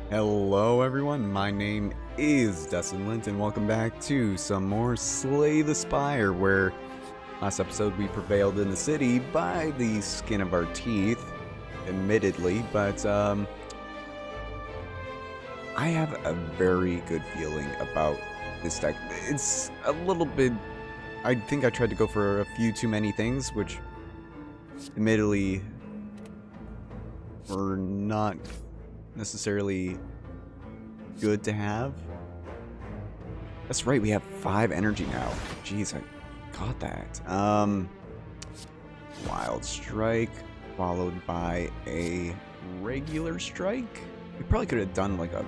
Hello everyone, my name is DustInLint and welcome back to some more Slay the Spire, where last episode we prevailed in the city by the skin of our teeth, admittedly, but I have a very good feeling about this deck. It's a little bit, I think I tried to go for a few too many things, which admittedly were not necessarily good to have. That's right, we have 5 energy now. Jeez, I got that. Wild Strike, followed by a regular strike. We probably could have done like a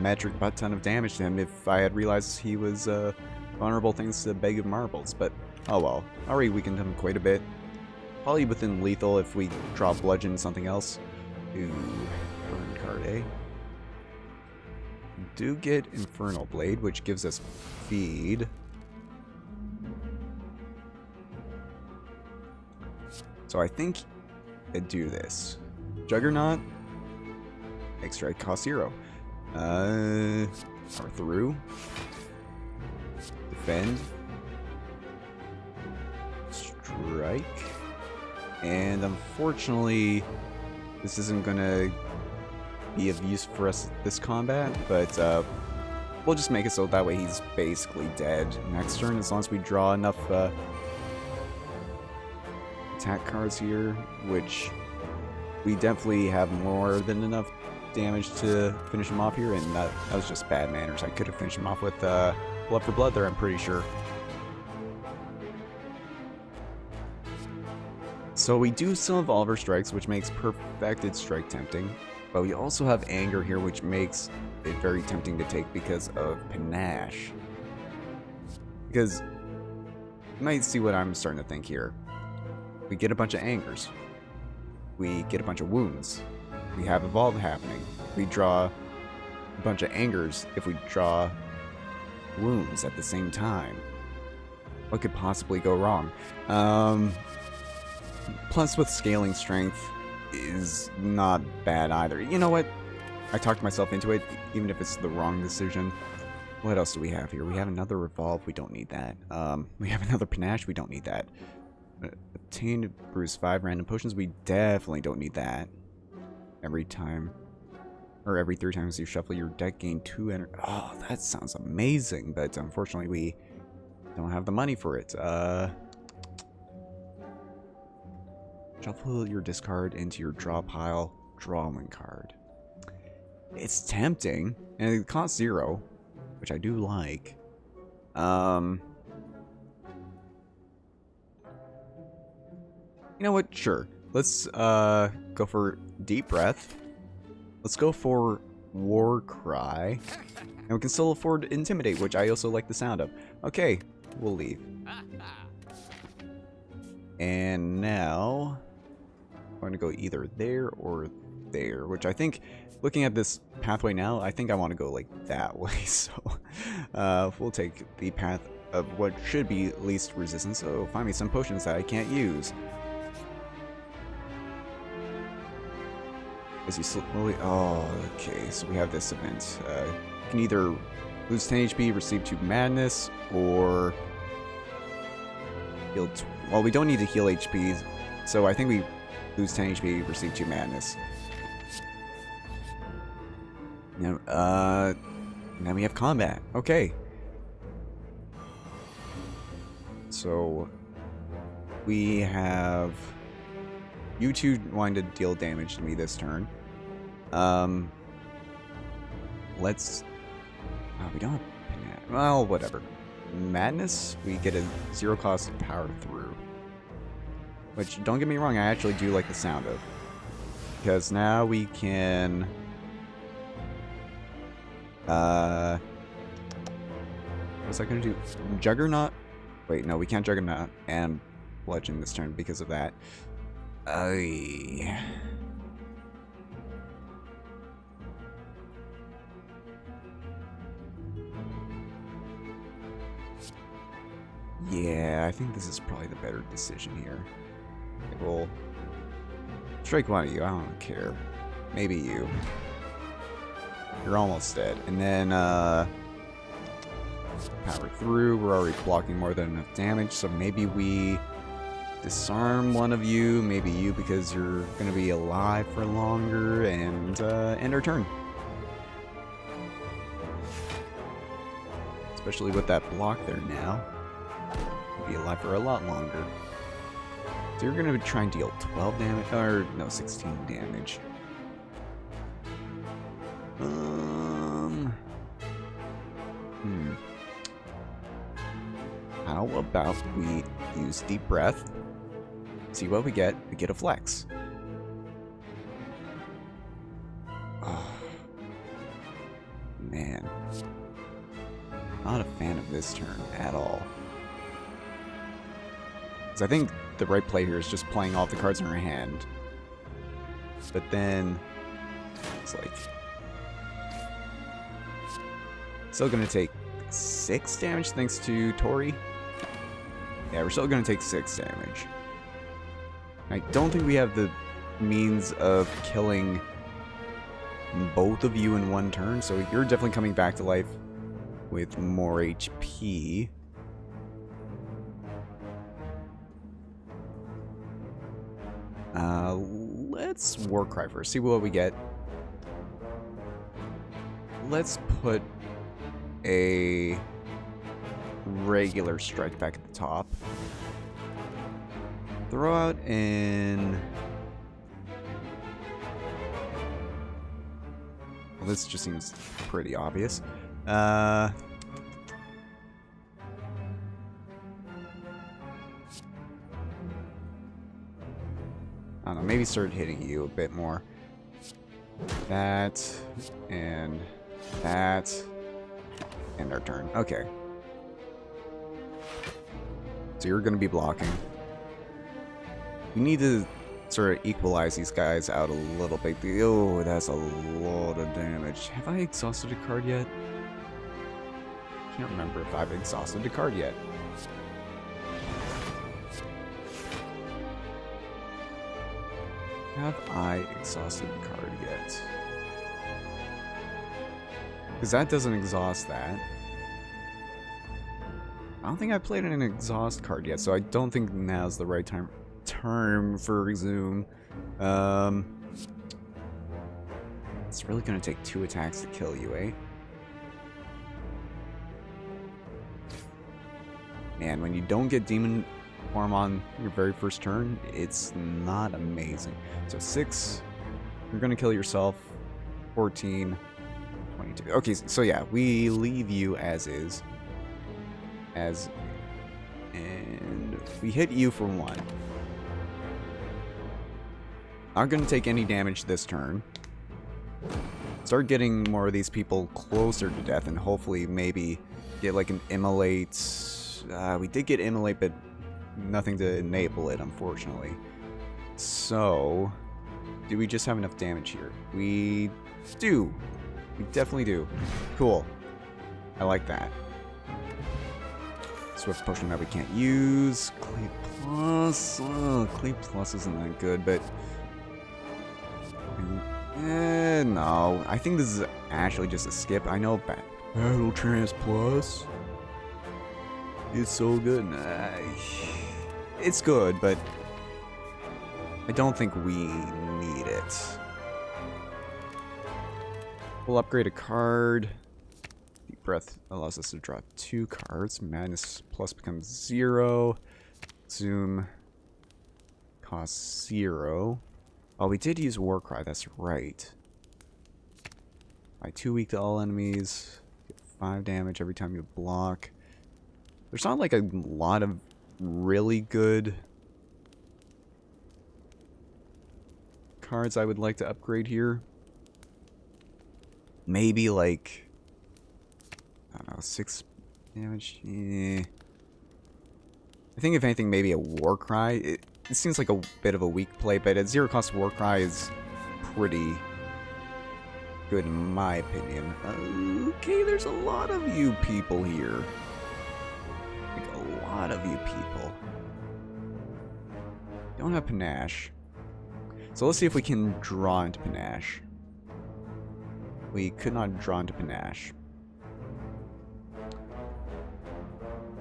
metric butt ton of damage to him if I had realized he was vulnerable thanks to Bag of Marbles, but oh well. Already weakened him quite a bit. Probably within lethal if we draw Bludgeon something else. Ooh. Burn card, eh? We do get Infernal Blade, which gives us feed. So I think I'd do this. Juggernaut. X-Strike cost 0. Power through. Defend. Strike. And unfortunately, this isn't gonna be of use for us this combat, but we'll just make it so that way he's basically dead next turn, as long as we draw enough attack cards here, which we definitely have more than enough damage to finish him off here, and that was just bad manners. I could have finished him off with Blood for Blood there, I'm pretty sure. So we do still have all of our strikes, which makes Perfected Strike tempting. But we also have Anger here, which makes it very tempting to take because of Panache. Because you might see what I'm starting to think here. We get a bunch of Angers. We get a bunch of Wounds. We have Evolve happening. We draw a bunch of Angers if we draw Wounds at the same time. What could possibly go wrong? Plus, with Scaling Strength is not bad either. You know what? I talked myself into it, even if it's the wrong decision. What else do we have here? We have another Revolve. We don't need that. We have another Panache. We don't need that. Obtain Bruise 5 random potions. We definitely don't need that. Every time, or every 3 times you shuffle your deck, gain 2 energy. Oh, that sounds amazing, but unfortunately we don't have the money for it. Shuffle your discard into your draw pile, draw 1 card. It's tempting, and it costs 0, which I do like. You know what? Sure. Let's go for Deep Breath. Let's go for War Cry. And we can still afford Intimidate, which I also like the sound of. Okay, we'll leave. And now I'm going to go either there or there, which I think, looking at this pathway now, I think I want to go like that way. So we'll take the path of what should be least resistance. So find me some potions that I can't use. As you slowly, oh, okay, so we have this event. You can either lose 10 HP, receive 2 madness, or heal. Well, we don't need to heal HP, so I think we lose 10 HP, receive 2 madness. Now, now we have combat. Okay. So we have you two wanting to deal damage to me this turn. Let's. Oh, we don't have. Well, whatever. Madness. We get a 0 cost power through. Which, don't get me wrong, I actually do like the sound of. Because now we can. What was I gonna do? Juggernaut? Wait, no, we can't Juggernaut and Bludgeon this turn because of that. Yeah, I think this is probably the better decision here. We'll strike one of you, I don't care. Maybe you. You're almost dead. And then, power through. We're already blocking more than enough damage, so maybe we disarm one of you, maybe you because you're gonna be alive for longer, and end our turn. Especially with that block there now. You'll be alive for a lot longer. So you're gonna try and deal 12 damage, or no, 16 damage. How about we use deep breath? See what we get. We get a flex. Oh, man. Not a fan of this turn at all. Because I think the right play here is just playing all the cards in her hand. But then it's like still gonna take 6 damage thanks to Tori. Yeah, we're still gonna take 6 damage. I don't think we have the means of killing both of you in one turn, so you're definitely coming back to life with more HP. Let's Warcry first, see what we get. Let's put a regular strike back at the top. Throw out in... Well, this just seems pretty obvious. I don't know, maybe start hitting you a bit more. That, and that, and our turn. Okay. So you're going to be blocking. We need to sort of equalize these guys out a little bit. Oh, that's a lot of damage. Have I exhausted a card yet? Can't remember if I've exhausted a card yet. Have I exhausted a card yet? Because that doesn't exhaust that. I don't think I played an exhaust card yet, so I don't think now's the right term for resume. It's really gonna take 2 attacks to kill you, eh? Man, when you don't get demon form on your very first turn, it's not amazing. So 6, you're gonna kill yourself. 14, 22. Okay, so yeah, we leave you as is. And we hit you for 1. Not gonna take any damage this turn. Start getting more of these people closer to death, and hopefully maybe get like an immolate. We did get immolate, but nothing to enable it, unfortunately. So, do we just have enough damage here? We do. We definitely do. Cool. I like that. Swift potion that we can't use. Clay Plus. Oh, Clay Plus isn't that good, but... no. I think this is actually just a skip. I know Battle Trance Plus. It's so good. It's good, but I don't think we need it. We'll upgrade a card. Deep Breath allows us to draw 2 cards. Madness Plus becomes 0. Zoom costs 0. Oh, we did use Warcry, that's right. By 2 weak to all enemies. Get 5 damage every time you block. There's not like a lot of really good cards I would like to upgrade here. Maybe like, I don't know, 6 damage. I think if anything, maybe a Warcry. It seems like a bit of a weak play, but at 0 cost Warcry is pretty good in my opinion. Okay, there's a lot of you people here. Like a lot of you people. Don't have Panache. So let's see if we can draw into Panache. we could not draw into Panache.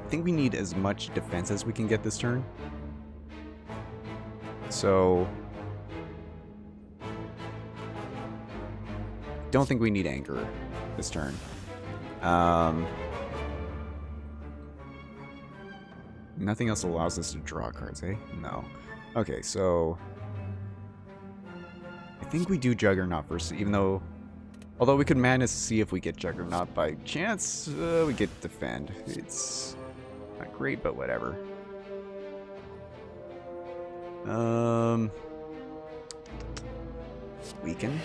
I think we need as much defense as we can get this turn. So don't think we need Anger this turn. Nothing else allows us to draw cards, eh? No. Okay, so I think we do Juggernaut first, even though... Although we could Madness to see if we get Juggernaut by chance, we get Defend. It's not great, but whatever. Weaken.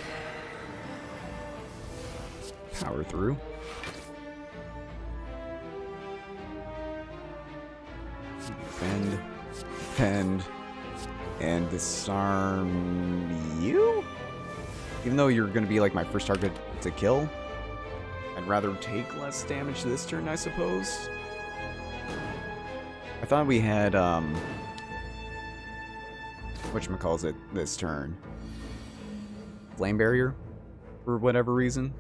Power through. Defend, and disarm you? Even though you're going to be like my first target to kill, I'd rather take less damage this turn, I suppose. I thought we had, whatchamacallit this turn. Flame Barrier, for whatever reason.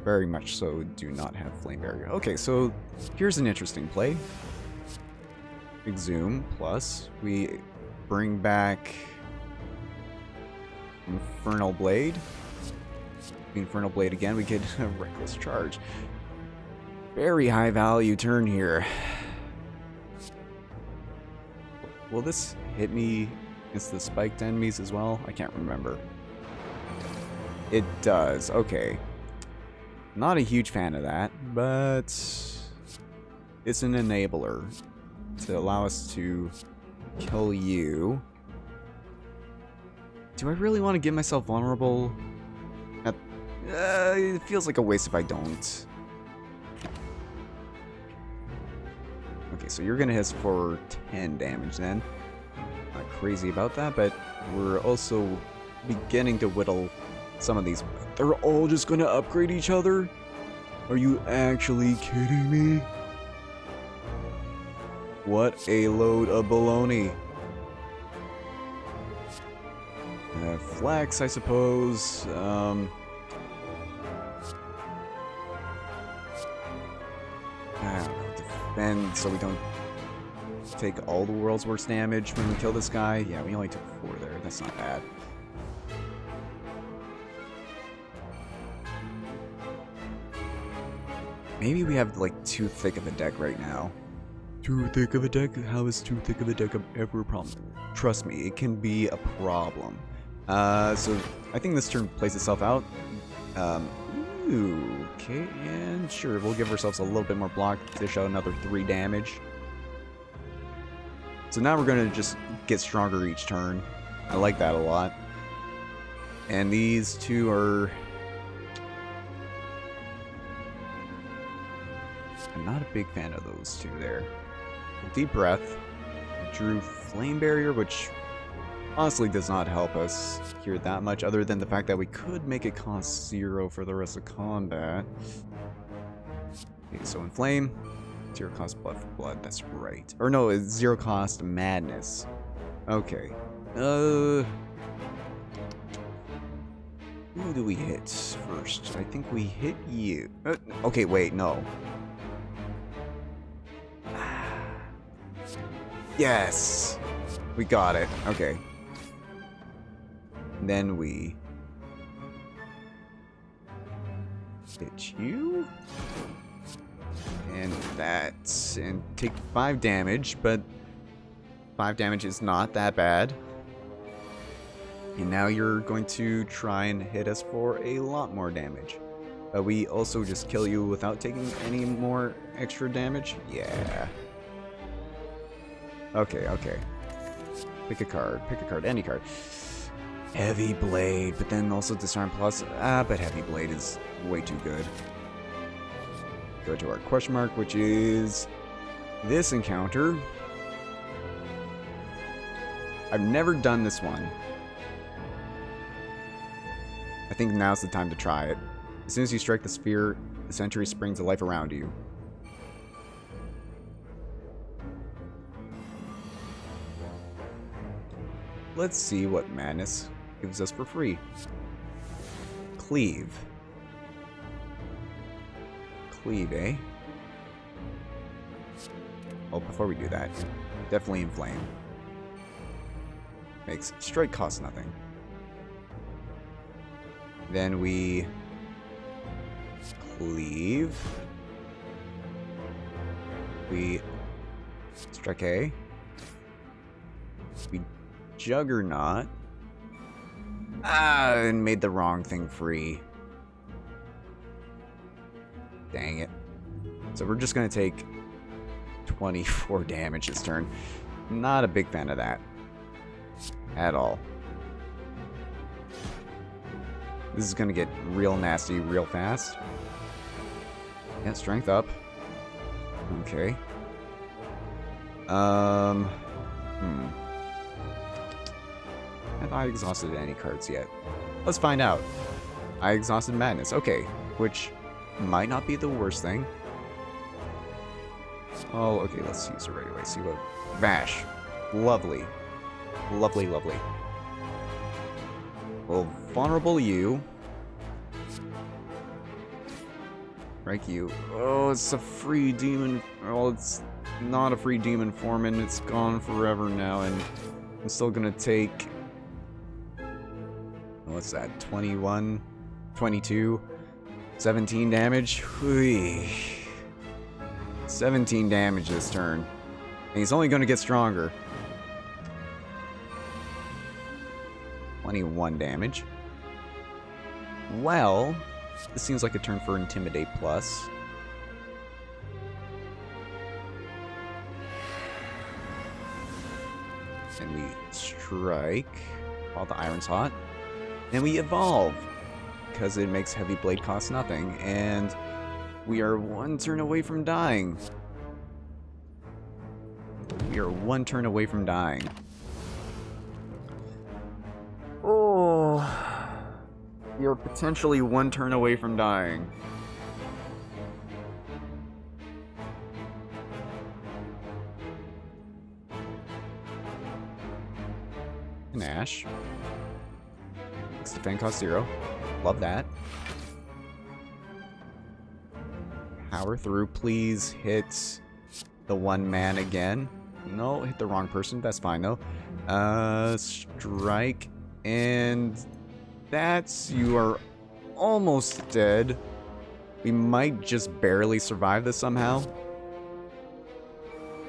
Very much so do not have Flame Barrier. Okay, so here's an interesting play. Exhume, plus we bring back Infernal Blade. Infernal Blade again, we get a Reckless Charge. Very high value turn here. Will this hit me against the spiked enemies as well? I can't remember. It does, okay. Not a huge fan of that, but it's an enabler to allow us to kill you. Do I really want to give myself vulnerable? It feels like a waste if I don't. Okay, so you're gonna hit us for 10 damage then. Not crazy about that, but we're also beginning to whittle some of these. They're all just gonna upgrade each other? Are you actually kidding me? What a load of baloney. Flex, I suppose. I don't know, defend so we don't take all the world's worst damage when we kill this guy. Yeah, we only took 4 there. That's not bad. Maybe we have like too thick of a deck right now. Too thick of a deck? How is too thick of a deck ever a problem? Trust me, it can be a problem. So I think this turn plays itself out. Okay, and sure, we'll give ourselves a little bit more block to show another 3 damage. So now we're gonna just get stronger each turn. I like that a lot. And these two are... I'm not a big fan of those two there. Deep Breath. Drew Flame Barrier, which honestly does not help us here that much, other than the fact that we could make it cost 0 for the rest of combat. Okay, so Inflame. 0 cost blood for blood, that's right. Or no, it's 0 cost madness. Okay. Who do we hit first? I think we hit you. Okay, wait, no. Yes! We got it. Okay. Then we hit you. And that. And take 5 damage, but 5 damage is not that bad. And now you're going to try and hit us for a lot more damage. We also just kill you without taking any more extra damage? Yeah. Okay, okay. Pick a card, any card. Heavy Blade, but then also Disarm Plus. But Heavy Blade is way too good. Go to our question mark, which is this encounter. I've never done this one. I think now's the time to try it. As soon as you strike the sphere, the Sentry springs to life around you. Let's see what Madness gives us for free. Cleave. Cleave, eh? Well, before we do that, definitely Inflame. Makes strike cost nothing. Then we Cleave. We strike A. We Juggernaut. Ah, and made the wrong thing free. Dang it. So we're just gonna take 24 damage this turn. Not a big fan of that. At all. This is gonna get real nasty real fast. Yeah, strength up. Okay. Have I exhausted any cards yet? Let's find out. I exhausted Madness. Okay, which might not be the worst thing. Oh, okay, let's use it right away. See what... Vash. Lovely. Lovely, lovely. Well, vulnerable you. Strike you. Oh, it's a free demon. Well, it's not a free demon foreman. It's gone forever now, and I'm still gonna take... What's that? 21? 22? 17 damage? Whee. 17 damage this turn. And he's only gonna get stronger. 21 damage. Well, this seems like a turn for Intimidate Plus. And we strike while the iron's hot. Then we evolve, because it makes Heavy Blade cost nothing, and we are one turn away from dying. We are one turn away from dying. Oh, we are potentially one turn away from dying. Nash. Defend cost 0. Love that. Power through. Please hit the one man again. No, hit the wrong person. That's fine though. Strike. And that's... You are almost dead. We might just barely survive this somehow.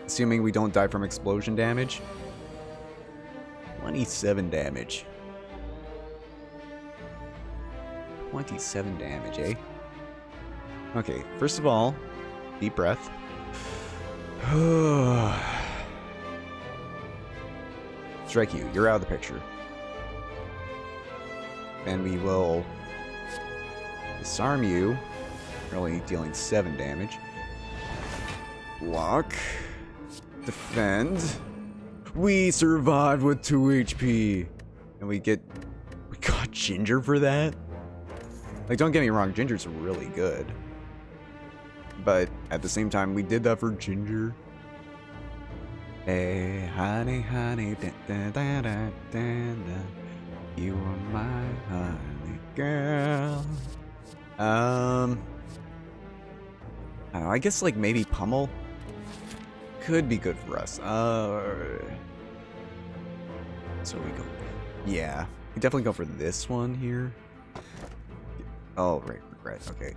Assuming we don't die from explosion damage. 27 damage. 27 damage, eh? Okay, first of all, deep breath. Strike you. You're out of the picture. And we will disarm you. You're only dealing 7 damage. Block. Defend. We survived with 2 HP. And we got Ginger for that? Like, don't get me wrong, Ginger's really good. But at the same time, we did that for Ginger. Hey, honey, honey, da, da, da, da, da, da. You are my honey girl. I don't know, I guess like maybe Pummel could be good for us. So we go. Yeah, we definitely go for this one here. Oh, right, regret. Okay.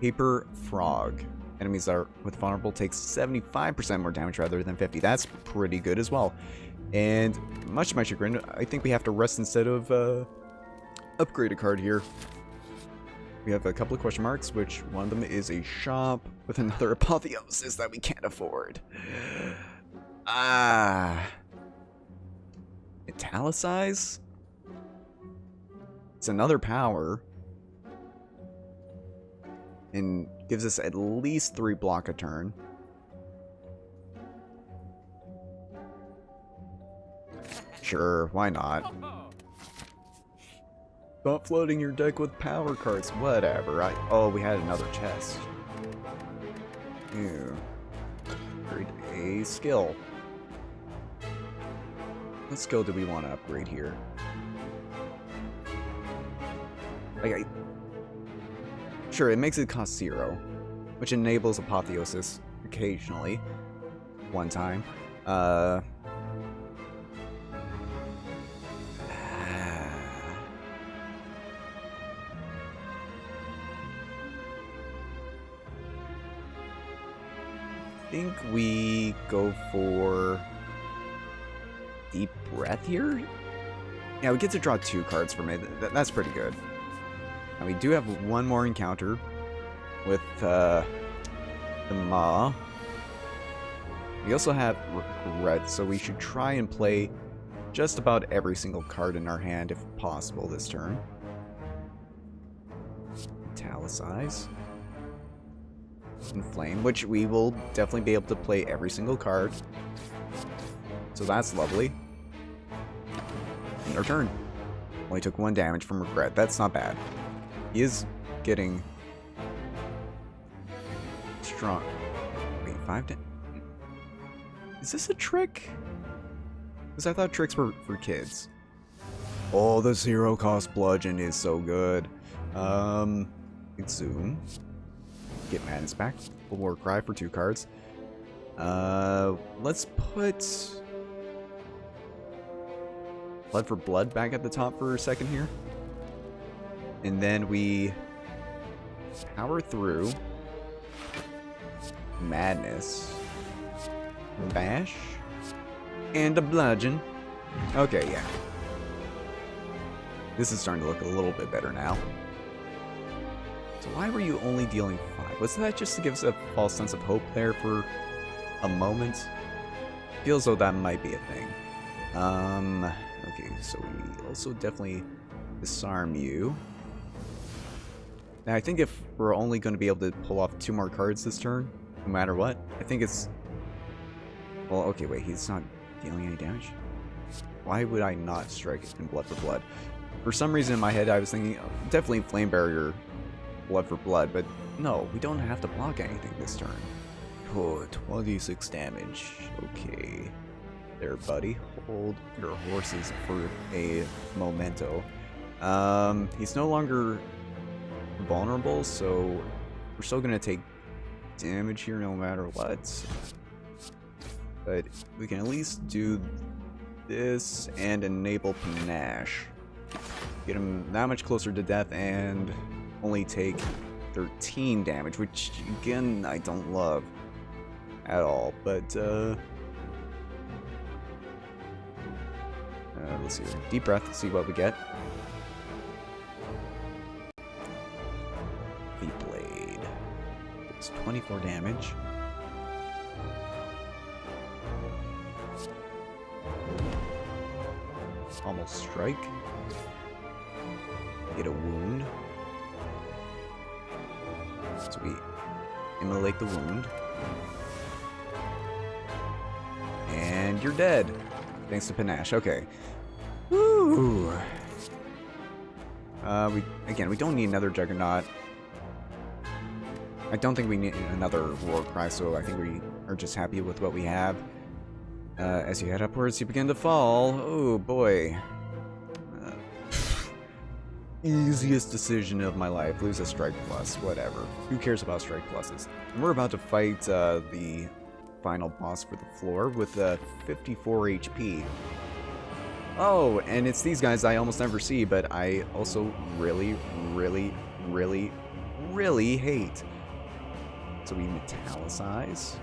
Paper Frog. Enemies that are with vulnerable takes 75% more damage rather than 50. That's pretty good as well. And much to my chagrin, I think we have to rest instead of upgrade a card here. We have a couple of question marks, which one of them is a shop with another apotheosis that we can't afford. Italicize? It's another power. And gives us at least 3 block a turn. Sure, why not? Stop flooding your deck with power cards. Whatever. Oh, we had another chest. Ew. Upgrade a skill. What skill do we want to upgrade here? Like, sure, it makes it cost 0, which enables Apotheosis occasionally. One time. I think we go for Deep Breath here? Yeah, we get to draw 2 cards from it. That's pretty good. And we do have one more encounter with the Maw. We also have Regret, so we should try and play just about every single card in our hand if possible this turn. Italicize. Inflame, which we will definitely be able to play every single card. So that's lovely. And our turn. Only took 1 damage from Regret. That's not bad. He is getting strong. Wait, 5 damage? Is this a trick? Because I thought tricks were for kids. Oh, the 0-cost bludgeon is so good. Exhume. Get Madness back. War Cry for 2 cards. Let's put Blood for Blood back at the top for a second here. And then we power through Madness. Bash. And a Bludgeon. Okay, yeah. This is starting to look a little bit better now. So why were you only dealing 5? Was that just to give us a false sense of hope there for a moment? Feels though that might be a thing. Okay, so we also definitely disarm you. Now I think if we're only going to be able to pull off 2 more cards this turn, no matter what, I think it's... Well, okay, wait, he's not dealing any damage? Why would I not strike in Blood for Blood? For some reason in my head I was thinking, oh, definitely Flame Barrier, Blood for Blood, but no, we don't have to block anything this turn. Oh, 26 damage. Okay. There, buddy. Hold your horses for a momento. He's no longer vulnerable, so we're still gonna take damage here no matter what. But we can at least do this and enable Panache. Get him that much closer to death and only take 13 damage, which again I don't love at all. But let's see here. Deep breath, see what we get. V-Blade. It's 24 damage. Almost strike. Get a wound. So we immolate the wound. And you're dead. Thanks to Panache. Okay. Woo! We don't need another Juggernaut. I don't think we need another War Cry, so I think we are just happy with what we have. As you head upwards, you begin to fall. Oh boy. Easiest decision of my life. Lose a strike plus. Whatever. Who cares about strike pluses? And we're about to fight the final boss for the floor with 54 HP. Oh, and it's these guys I almost never see, but I also really, really, really, really hate. So we metallicize.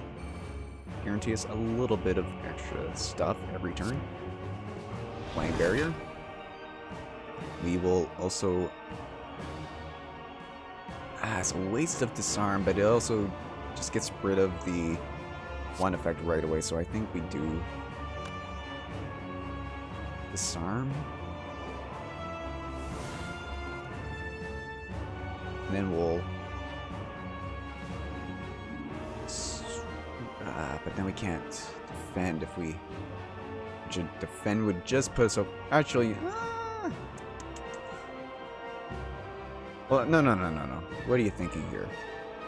Guarantee us a little bit of extra stuff every turn. Flame Barrier. We will also... it's a waste of Disarm, but it also just gets rid of the one effect right away, so I think we do... Disarm? And then we'll... but then we can't defend if we... Defend would just put us up... Actually... Well, no. What are you thinking here?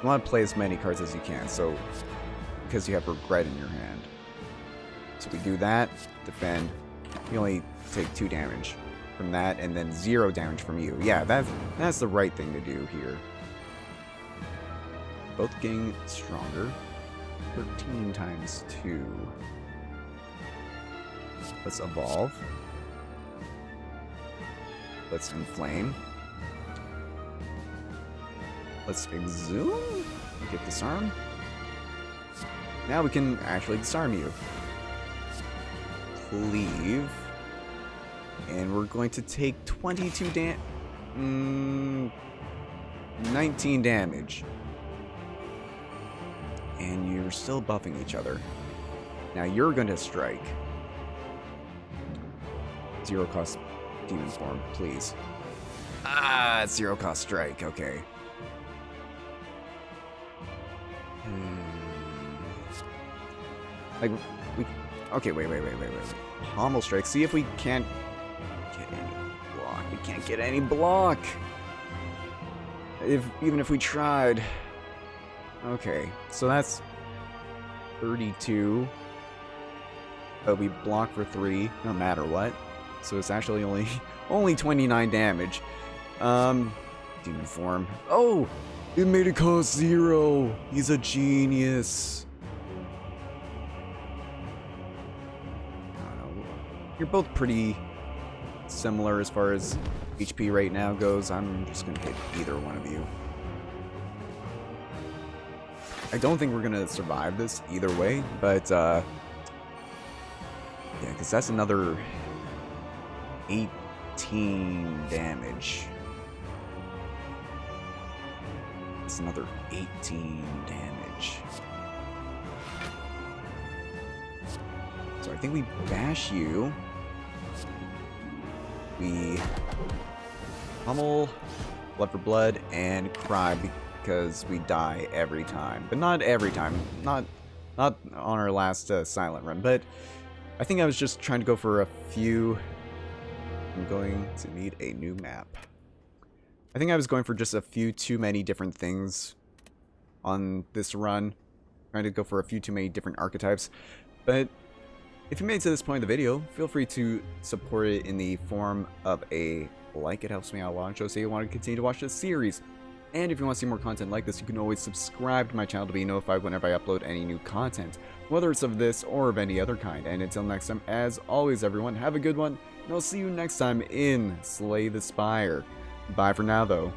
You want to play as many cards as you can, so... Because you have Regret in your hand. So we do that, defend. You only take 2 damage from that, and then 0 damage from you. Yeah, that's the right thing to do here. Both getting stronger. 13 times 2. Let's evolve. Let's inflame. Let's exhume. Get disarm. Now we can actually disarm you. Cleave. And we're going to take 19 damage. And you're still buffing each other. Now you're going to strike. 0 cost demon form, please. Ah, it's 0 cost strike. Okay. Like, we... Okay, wait. Pommel strike. See if we can't get any block. We can't get any block. Even if we tried. Okay, so that's 32. But we block for 3, no matter what. So it's actually only 29 damage. Demon form. Oh! It made it cost 0! He's a genius. You're both pretty similar as far as HP right now goes. I'm just gonna hit either one of you. I don't think we're gonna survive this either way, but yeah, because that's another 18 damage. That's another 18 damage. So I think we bash you. We pummel, blood for blood, and cry because we die every time. But not every time. Not on our last silent run. But I think I was just trying to go for a few. I'm going to need a new map. I think I was going for just a few too many different things on this run. Trying to go for a few too many different archetypes. But if you made it to this point in the video, feel free to support it in the form of a like. It helps me out a lot. Shows that you want to continue to watch this series. And if you want to see more content like this, you can always subscribe to my channel to be notified whenever I upload any new content, whether it's of this or of any other kind. And until next time, as always, everyone, have a good one, and I'll see you next time in Slay the Spire. Bye for now, though.